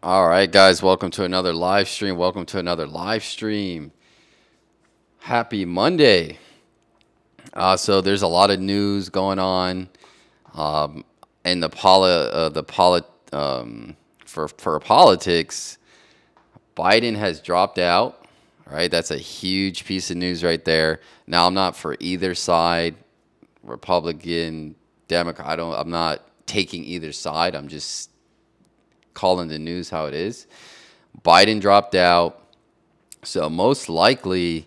All right, guys, welcome to another live stream. Welcome to another live stream. Happy Monday. So there's a lot of news going on in for politics. Biden has dropped out. Right, that's a huge piece of news right there. Now I'm not for either side, Republican, Democrat. I'm not taking either side. I'm just calling the news how it is. Biden dropped out. So most likely,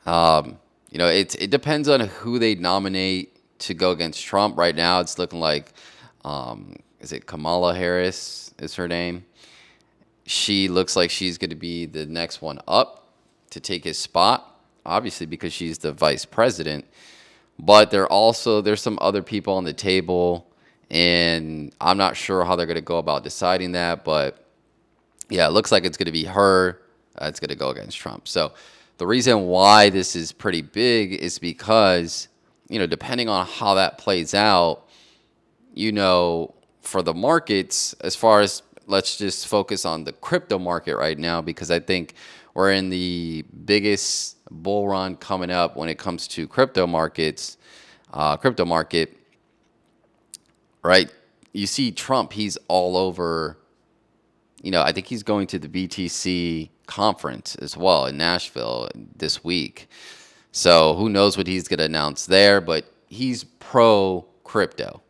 it depends on who they nominate to go against Trump. Right now, it's looking like, is it Kamala Harris is her name? She looks like she's going to be the next one up to take his spot, obviously because she's the vice president. But there's some other people on the table, and I'm not sure how they're going to go about deciding that. But yeah, it looks like it's going to be her that's going to go against Trump. So the reason why this is pretty big is because, depending on how that plays out, for the markets, as far as let's just focus on the crypto market right now, because I think we're in the biggest bull run coming up when it comes to crypto markets, crypto market, right? You see Trump, he's all over. I think he's going to the BTC conference as well in Nashville this week. So who knows what he's going to announce there, but he's pro crypto,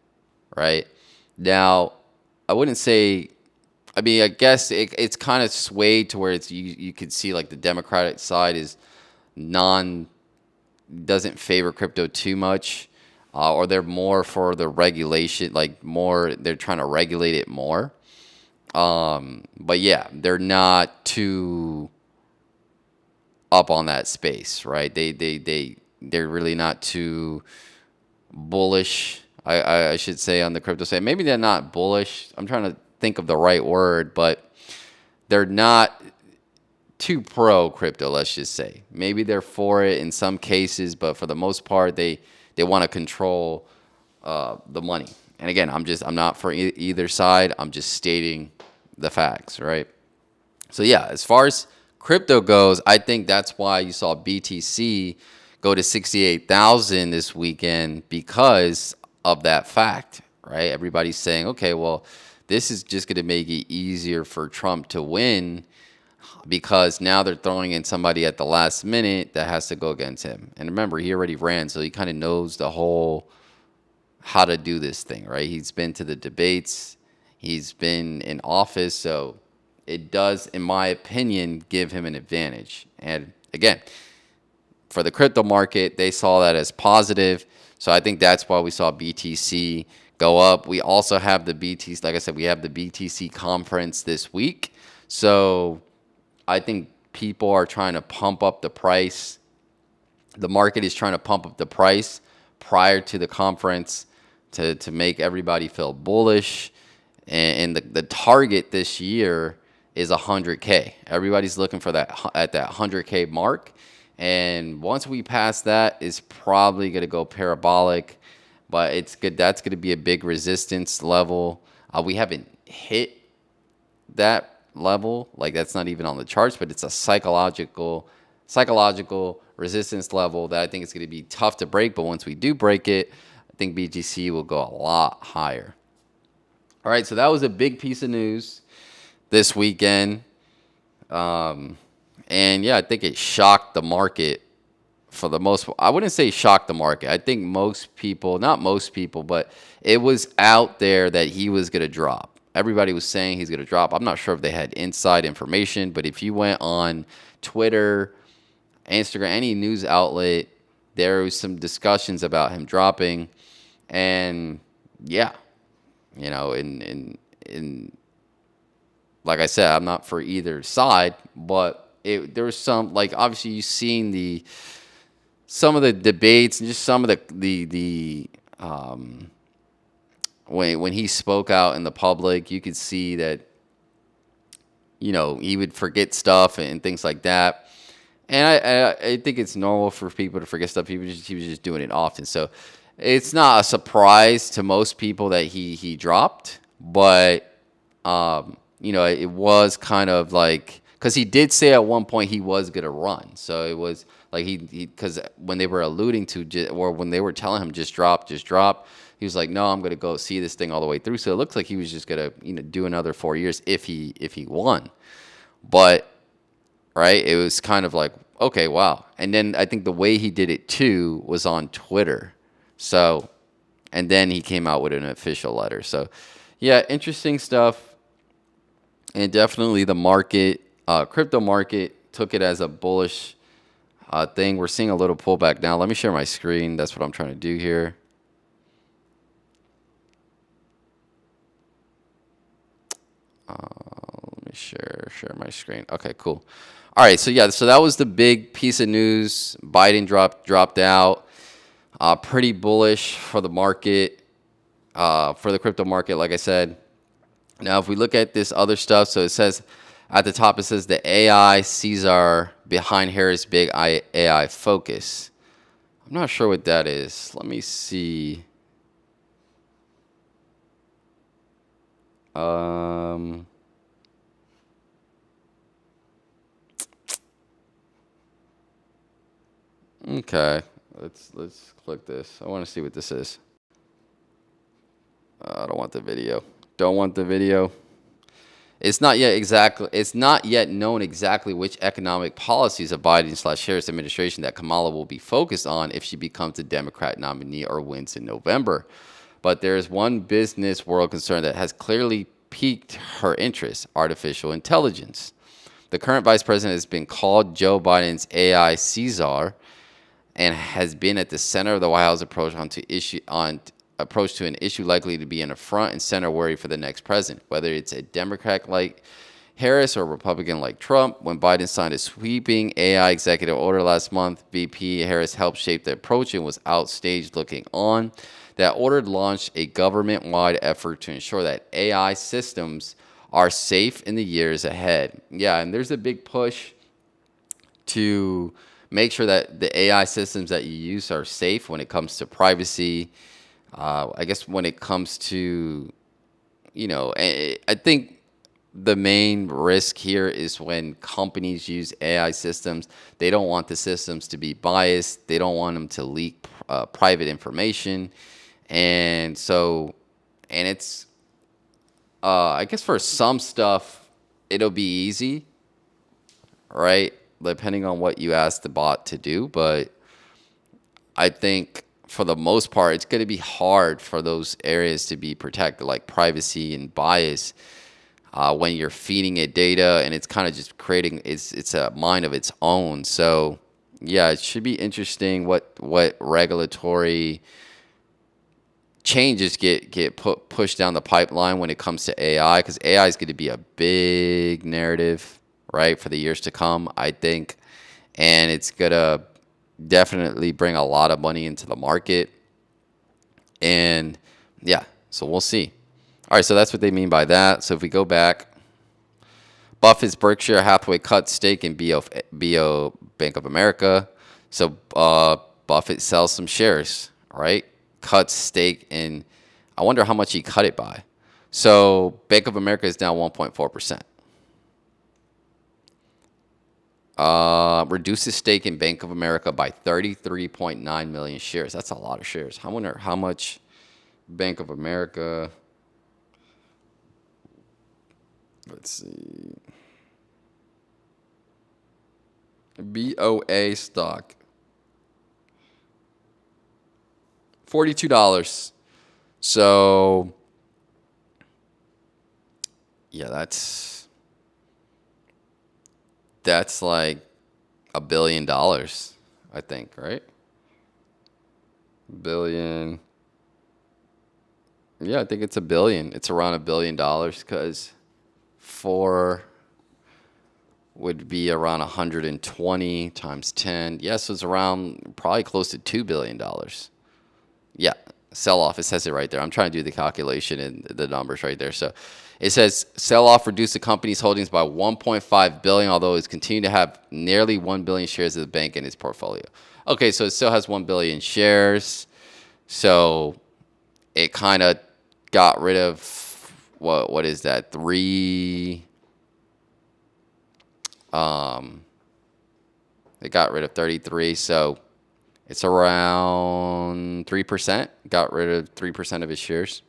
right? Now, I wouldn't say, I guess it's kind of swayed to where you could see like the Democratic side is doesn't favor crypto too much, or they're more for the regulation, they're trying to regulate it more. But yeah, they're not too up on that space, right? They're really not too bullish. I should say on the crypto side. Maybe they're not bullish. I'm trying to think of the right word, but they're not too pro crypto, let's just say. Maybe they're for it in some cases, but for the most part, they want to control the money. And again, I'm not for either side. I'm just stating the facts, right? So yeah, as far as crypto goes, I think that's why you saw BTC go to 68,000 this weekend because of that fact, right? Everybody's saying, okay, well, this is just going to make it easier for Trump to win because now they're throwing in somebody at the last minute that has to go against him. And remember, he already ran, so he kind of knows the whole how to do this thing, right? He's been to the debates, he's been in office, so it does, in my opinion, give him an advantage. And again, for the crypto market, they saw that as positive. So I think that's why we saw BTC go up. We also have the BTC, like I said, we have the BTC conference this week. So I think people are trying to pump up the price. The market is trying to pump up the price prior to the conference to make everybody feel bullish. And the target this year is 100K. Everybody's looking for that at that 100K mark. And once we pass that, it's probably going to go parabolic. But it's good. That's going to be a big resistance level. We haven't hit that level. Like that's not even on the charts, but it's a psychological resistance level that I think it's going to be tough to break. But once we do break it, I think BTC will go a lot higher. All right, so that was a big piece of news this weekend. And yeah, I think it shocked the market for the most part. I wouldn't say shocked the market. I think most people, not most people, but it was out there that he was going to drop. Everybody was saying he's going to drop. I'm not sure if they had inside information, but if you went on Twitter, Instagram, any news outlet, there was some discussions about him dropping. And yeah, in like I said, I'm not for either side, but there was some, like, obviously you've seen some of the debates and just some of the when he spoke out in the public, you could see that he would forget stuff and things like that. And I think it's normal for people to forget stuff. He was just doing it often, so it's not a surprise to most people that he dropped. But it was kind of like, because he did say at one point he was gonna run. So it was like he because when they were alluding to or when they were telling him just drop, he was like, no, I'm gonna go see this thing all the way through. So it looks like he was just gonna do another 4 years if he won. But right, it was kind of like, okay, wow. And then I think the way he did it too was on Twitter. So and then he came out with an official letter. So yeah, interesting stuff. And definitely the market, crypto market, took it as a bullish thing. We're seeing a little pullback now. Let me share my screen. That's what I'm trying to do here. Let me share my screen. Okay, cool. All right, so yeah, so that was the big piece of news. Biden dropped out. Pretty bullish for the market, for the crypto market, like I said. Now, if we look at this other stuff, so it says at the top, it says the AI Caesar behind Harris' big AI focus. I'm not sure what that is. Let me see. Um, okay, let's click this. I want to see what this is. I don't want the video. Don't want the video. It's not yet known exactly which economic policies of Biden/Harris administration that Kamala will be focused on if she becomes the Democrat nominee or wins in November. But there is one business world concern that has clearly piqued her interest: artificial intelligence. The current vice president has been called Joe Biden's AI Caesar, and has been at the center of the White House approach to an issue likely to be in a front and center worry for the next president, whether it's a Democrat like Harris or a Republican like Trump. When Biden signed a sweeping AI executive order last month, VP Harris helped shape the approach and was outstaged looking on. That order launched a government-wide effort to ensure that AI systems are safe in the years ahead. Yeah, and there's a big push to make sure that the AI systems that you use are safe when it comes to privacy. I guess when it comes to, I think the main risk here is when companies use AI systems, they don't want the systems to be biased. They don't want them to leak private information. And so, and it's, I guess for some stuff, it'll be easy, right? Depending on what you ask the bot to do. But I think for the most part, it's going to be hard for those areas to be protected, like privacy and bias, when you're feeding it data and it's kind of just creating it's a mind of its own. So yeah, it should be interesting what regulatory changes get pushed down the pipeline when it comes to AI, because AI is going to be a big narrative, right, for the years to come, I think, and it's gonna definitely bring a lot of money into the market. And yeah, so we'll see. All right, so that's what they mean by that. So if we go back, Buffett's Berkshire Hathaway cut stake in BO Bank of America. So Buffett sells some shares, right? Cuts stake in, I wonder how much he cut it by. So Bank of America is down 1.4%. Reduces stake in Bank of America by 33.9 million shares. That's a lot of shares. I wonder how much Bank of America. Let's see. BOA stock. $42. So yeah, that's like $1 billion, I think, right? Billion. Yeah, I think it's $1 billion. It's around $1 billion, because 4 would be around 120 times 10. Yes, it's around probably close to $2 billion. Yeah, sell off. It says it right there. I'm trying to do the calculation and the numbers right there. So it says sell off reduced the company's holdings by 1.5 billion, although it's continued to have nearly 1 billion shares of the bank in its portfolio. Okay, so it still has 1 billion shares. So it kind of got rid of what is that? Um, they got rid of 33, so it's around 3%. Got rid of 3% of his shares.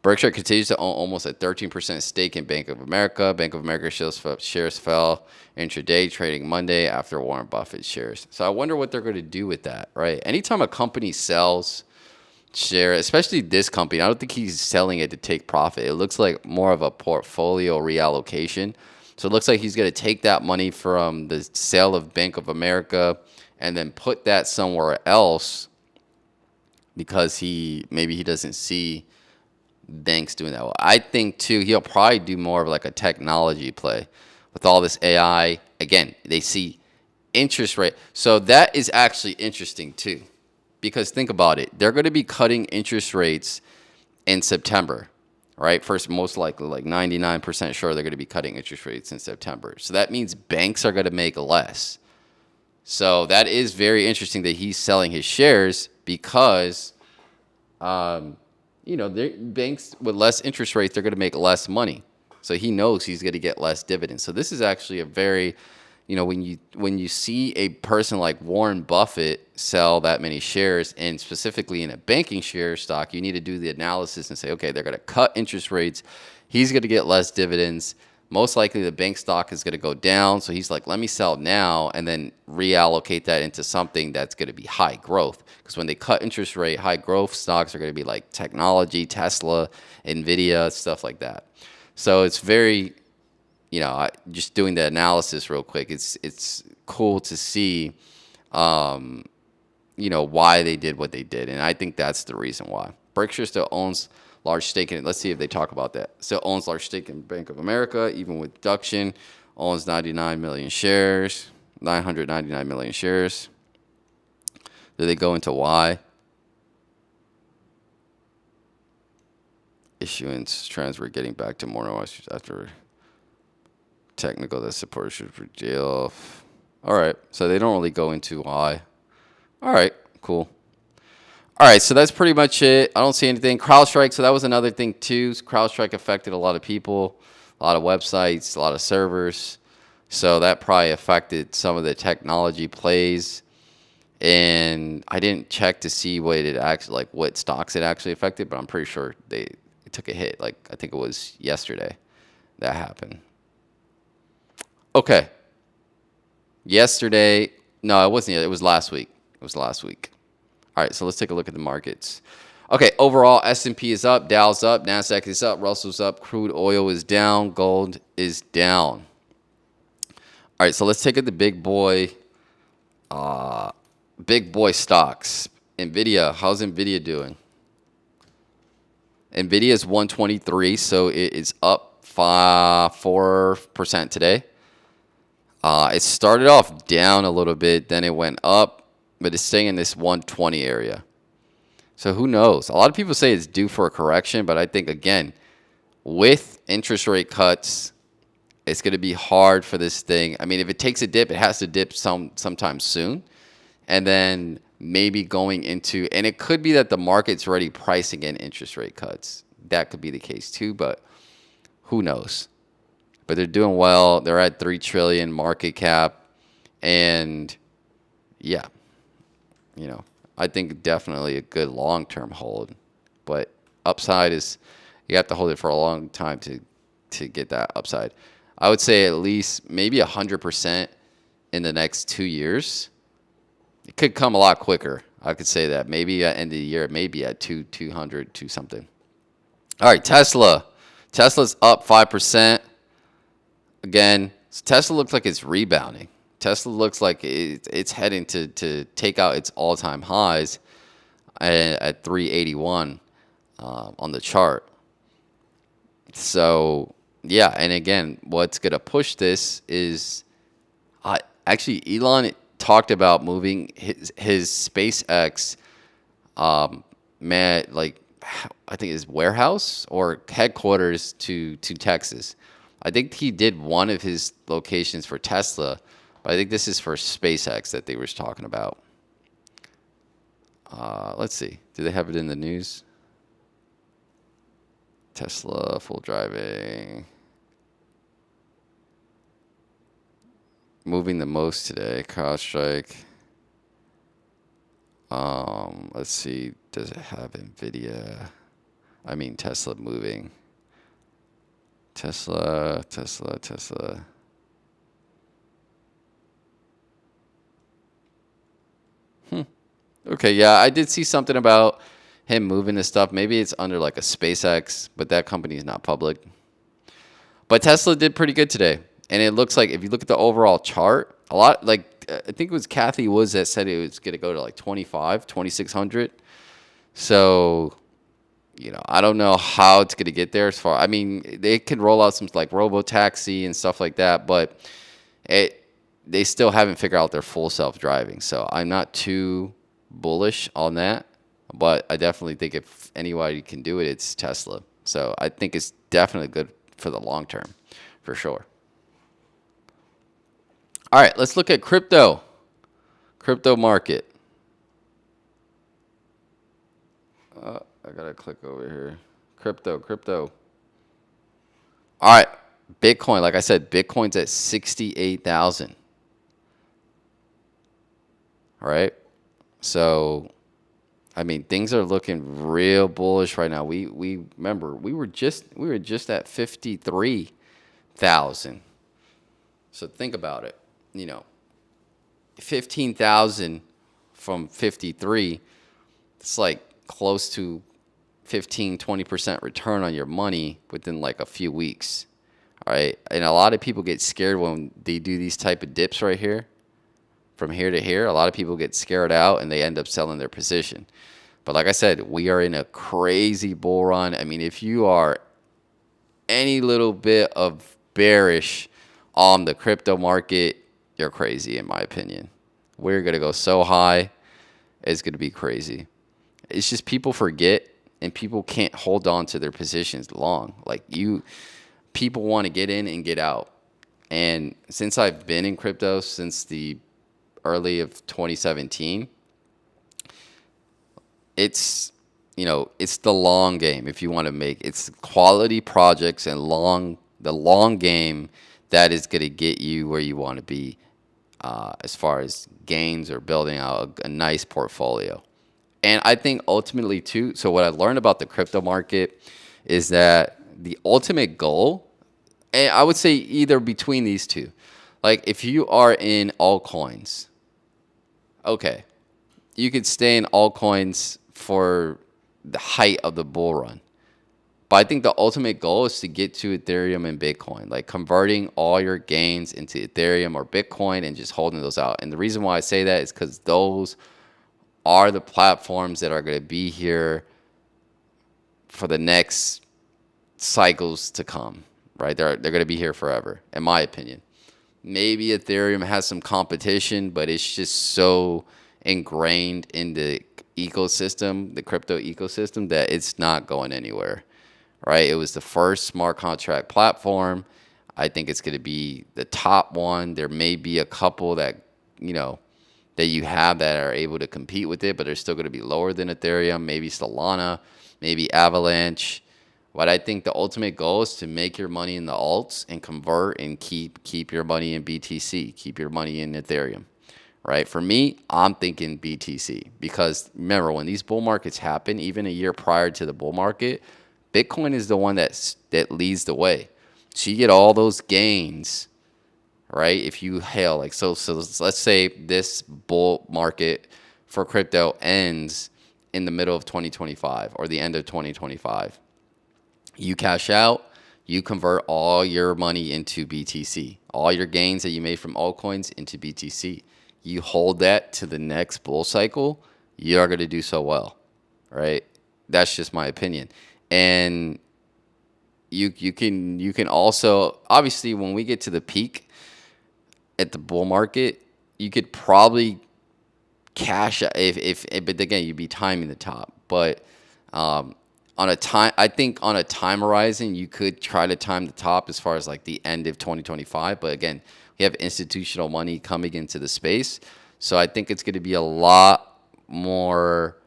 Berkshire continues to own almost a 13% stake in Bank of America. Bank of America shares fell intraday, trading Monday after Warren Buffett shares. So I wonder what they're going to do with that, right? Anytime a company sells share, especially this company, I don't think he's selling it to take profit. It looks like more of a portfolio reallocation. So it looks like he's going to take that money from the sale of Bank of America and then put that somewhere else because maybe he doesn't see banks doing that well. I think too he'll probably do more of like a technology play with all this AI. Again, they see interest rate. So that is actually interesting too. Because think about it. They're going to be cutting interest rates in September, right? First, most likely, like 99% sure they're going to be cutting interest rates in September. So that means banks are going to make less. So that is very interesting that he's selling his shares because, banks with less interest rates, they're going to make less money. So he knows he's going to get less dividends. So this is actually a very, when you see a person like Warren Buffett sell that many shares, and specifically in a banking share stock, you need to do the analysis and say, okay, they're going to cut interest rates. He's going to get less dividends. Most likely the bank stock is going to go down. So he's like, let me sell now and then reallocate that into something that's going to be high growth. Because when they cut interest rate, high growth stocks are going to be like technology, Tesla, Nvidia, stuff like that. So it's very, just doing the analysis real quick, it's cool to see, why they did what they did. And I think that's the reason why. Berkshire still owns large stake in it. Let's see if they talk about that. Still owns large stake in Bank of America, even with deduction. Owns 999 million shares. Do they go into why? Issuance trends were getting back to more normalized after technical that supporters should for jail. All right, so they don't really go into why. All right, cool. All right, so that's pretty much it. I don't see anything. CrowdStrike, so that was another thing too. CrowdStrike affected a lot of people, a lot of websites, a lot of servers. So that probably affected some of the technology plays. And I didn't check to see what it actually, like what stocks it actually affected, but I'm pretty sure it took a hit. Like I think it was yesterday that happened. Okay. Yesterday, no, it wasn't. It was last week. All right, so let's take a look at the markets. Okay, overall, S&P is up, Dow's up, NASDAQ is up, Russell's up, crude oil is down, gold is down. All right, so let's take a look at the big boy stocks. NVIDIA, how's NVIDIA doing? NVIDIA is 123, so it is up 4% today. It started off down a little bit, then it went up, but it's staying in this 120 area. So who knows? A lot of people say it's due for a correction, but I think, again, with interest rate cuts, it's going to be hard for this thing. I mean, if it takes a dip, it has to dip sometime soon. And then maybe going into, and it could be that the market's already pricing in interest rate cuts. That could be the case too, but who knows? But they're doing well. They're at 3 trillion market cap. And yeah, I think definitely a good long-term hold. But upside is, you have to hold it for a long time to get that upside. I would say at least maybe 100% in the next 2 years. It could come a lot quicker. I could say that. Maybe at the end of the year, maybe at 200 to something. All right, Tesla. Tesla's up 5%. Again, Tesla looks like it's rebounding. Tesla looks like it's heading to take out its all-time highs at 381 on the chart. So, yeah, and again, what's going to push this is actually Elon talked about moving his SpaceX, I think his warehouse or headquarters to Texas. I think he did one of his locations for Tesla, but I think this is for SpaceX that they were talking about. Let's see. Do they have it in the news? Tesla full driving. Moving the most today. CrowdStrike. Let's see. Does it have Nvidia? I mean Tesla moving. Tesla. Okay, yeah, I did see something about him moving this stuff. Maybe it's under like a SpaceX, but that company is not public. But Tesla did pretty good today. And it looks like if you look at the overall chart, a lot like I think it was Kathy Woods that said it was going to go to like 2600. So, I don't know how it's going to get there as far. I mean, they can roll out some like robo taxi and stuff like that, but they still haven't figured out their full self-driving. So, I'm not too bullish on that, but I definitely think if anybody can do it, it's Tesla. So, I think it's definitely good for the long term, for sure. All right, let's look at crypto market. I gotta click over here. Crypto. All right, Bitcoin. Like I said, Bitcoin's at 68,000. All right, so I mean things are looking real bullish right now. We remember we were just at 53,000. So think about it. 15,000 from 53. It's like close to 15-20% return on your money within like a few weeks. All right, and a lot of people get scared when they do these type of dips right here, from here to here. A lot of people get scared out and they end up selling their position. But like I said, we are in a crazy bull run. I mean, if you are any little bit of bearish on the crypto market, you're crazy in my opinion. We're gonna go so high, it's gonna be crazy. It's just people forget and people can't hold on to their positions long. People want to get in and get out. And since I've been in crypto since the early of 2017, it's it's the long game. If you want to it's quality projects and the long game that is going to get you where you want to be, as far as gains or building out a nice portfolio. And I think ultimately too, so what I learned about the crypto market is that the ultimate goal, and I would say either between these two, like if you are in altcoins, okay, you could stay in altcoins for the height of the bull run. But I think the ultimate goal is to get to Ethereum and Bitcoin, like converting all your gains into Ethereum or Bitcoin and just holding those out. And the reason why I say that is because those are the platforms that are going to be here for the next cycles to come, right? They're going to be here forever, in my opinion. Maybe Ethereum has some competition, but it's just so ingrained in the ecosystem, the crypto ecosystem, that it's not going anywhere, right? It was the first smart contract platform. I think it's going to be the top one. There may be a couple that, that you have that are able to compete with it, but they're still going to be lower than Ethereum, maybe Solana, maybe Avalanche. But I think the ultimate goal is to make your money in the alts and convert and keep your money in BTC, keep your money in Ethereum, right? For me, I'm thinking BTC because remember when these bull markets happen, even a year prior to the bull market, Bitcoin is the one that leads the way. So you get all those gains, right? If you hail so let's say this bull market for crypto ends in the middle of 2025 or the end of 2025. You cash out, you convert all your money into BTC. All your gains that you made from altcoins into BTC. You hold that to the next bull cycle, you're going to do so well, right? That's just my opinion. And you can also, obviously when we get to the peak at the bull market, you could probably cash if but again you'd be timing the top. But I think on a time horizon, you could try to time the top as far as like the end of 2025. But again, we have institutional money coming into the space. So I think it's going to be a lot more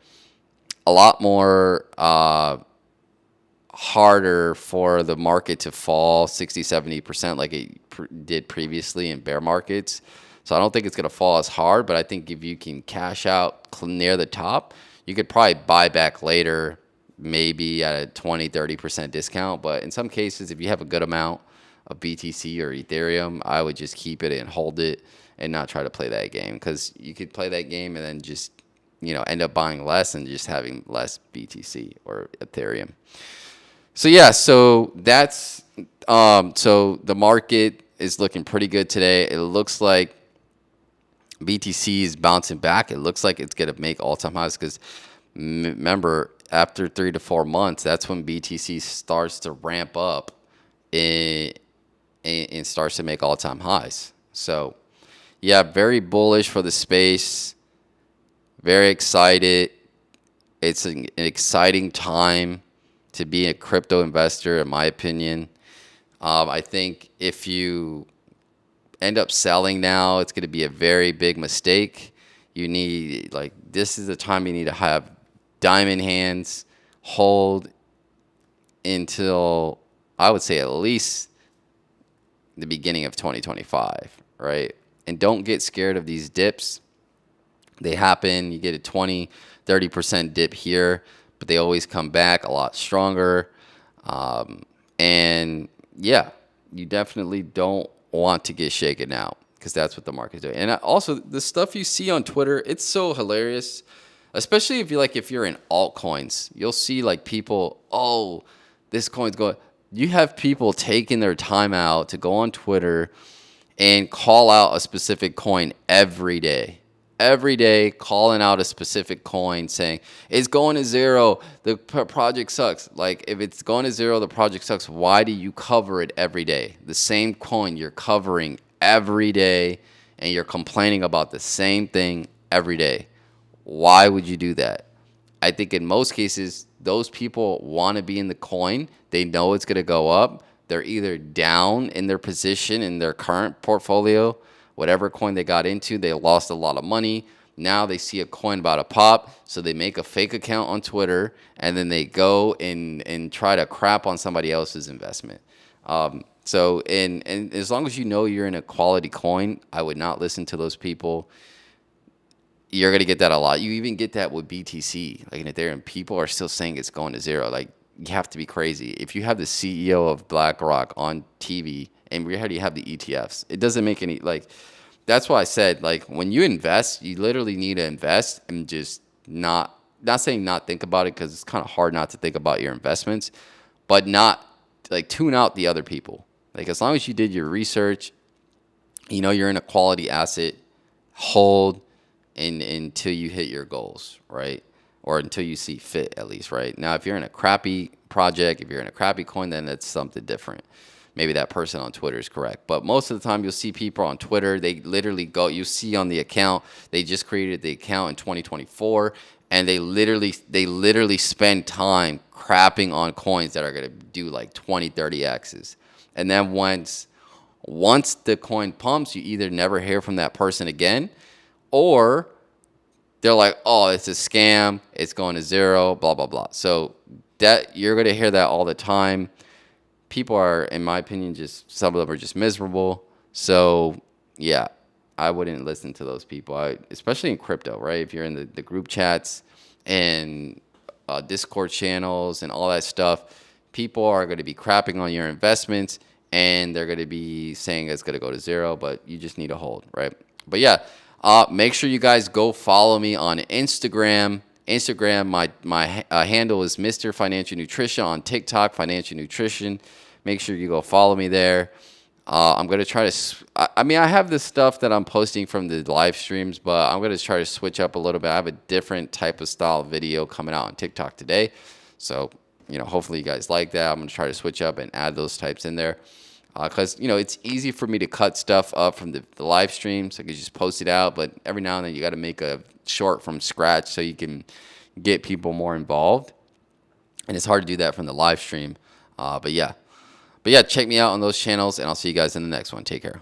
harder for the market to fall 60, 70% like it did previously in bear markets. So I don't think it's going to fall as hard, but I think if you can cash out near the top, you could probably buy back later, maybe at a 20, 30% discount. But in some cases, if you have a good amount of BTC or Ethereum, I would just keep it and hold it and not try to play that game, because you could play that game and then just, end up buying less and just having less BTC or Ethereum. So yeah, so that's so the market is looking pretty good today. It looks like BTC is bouncing back. It looks like it's going to make all-time highs, because remember, after 3 to 4 months, that's when BTC starts to ramp up and starts to make all-time highs. So yeah, very bullish for the space. Very excited. It's an exciting time to be a crypto investor, in my opinion. I think if you end up selling now, it's going to be a very big mistake. You need, this is the time you need to have diamond hands, hold until, I would say, at least the beginning of 2025, right? And don't get scared of these dips. They happen. You get a 20, 30% dip here, but they always come back a lot stronger. And yeah, you definitely don't want to get shaken out, because that's what the market's doing. And also, the stuff you see on Twitter, it's so hilarious, especially if you're in altcoins. You'll see people, oh, this coin's going. You have people taking their time out to go on Twitter and call out a specific coin every day. Every day, calling out a specific coin, saying it's going to zero, the project sucks. If it's going to zero, the project sucks. Why do you cover it every day? The same coin you're covering every day, and you're complaining about the same thing every day. Why would you do that? I think in most cases, those people want to be in the coin. They know it's going to go up. They're either down in their position in their current portfolio, whatever coin they got into, they lost a lot of money. Now they see a coin about to pop, so they make a fake account on Twitter, and then they go and try to crap on somebody else's investment. And as long as you know you're in a quality coin, I would not listen to those people. You're going to get that a lot. You even get that with BTC. In Ethereum, people are still saying it's going to zero. You have to be crazy. If you have the CEO of BlackRock on TV, and we already have the ETFs, it doesn't make any, that's why I said, when you invest, you literally need to invest and just not saying not think about it, because it's kind of hard not to think about your investments, but not, tune out the other people. As long as you did your research, you're in a quality asset, hold until you hit your goals, right? Or until you see fit, at least, right? Now, if you're in a crappy project, if you're in a crappy coin, then it's something different. Maybe that person on Twitter is correct. But most of the time, you'll see people on Twitter, they literally go, you see on the account, they just created the account in 2024, and they literally spend time crapping on coins that are going to do 20, 30 X's. And then once the coin pumps, you either never hear from that person again, or they're like, oh, it's a scam, it's going to zero, blah, blah, blah. So that you're going to hear that all the time. People are, in my opinion, some of them are just miserable. So yeah, I wouldn't listen to those people, especially in crypto, right? If you're in the group chats and Discord channels and all that stuff, people are going to be crapping on your investments, and they're going to be saying it's going to go to zero, but you just need to hold, right? But yeah, make sure you guys go follow me on Instagram. My handle is Mr. Financial Nutrition. On TikTok, Financial Nutrition. Make sure you go follow me there. I'm going to try to, I have this stuff that I'm posting from the live streams, but I'm going to try to switch up a little bit. I have a different type of style video coming out on TikTok today. So, hopefully you guys like that. I'm going to try to switch up and add those types in there. Because, it's easy for me to cut stuff up from the live streams. I can just post it out, but every now and then you got to make a short from scratch so you can get people more involved. And it's hard to do that from the live stream. But yeah, check me out on those channels, and I'll see you guys in the next one. Take care.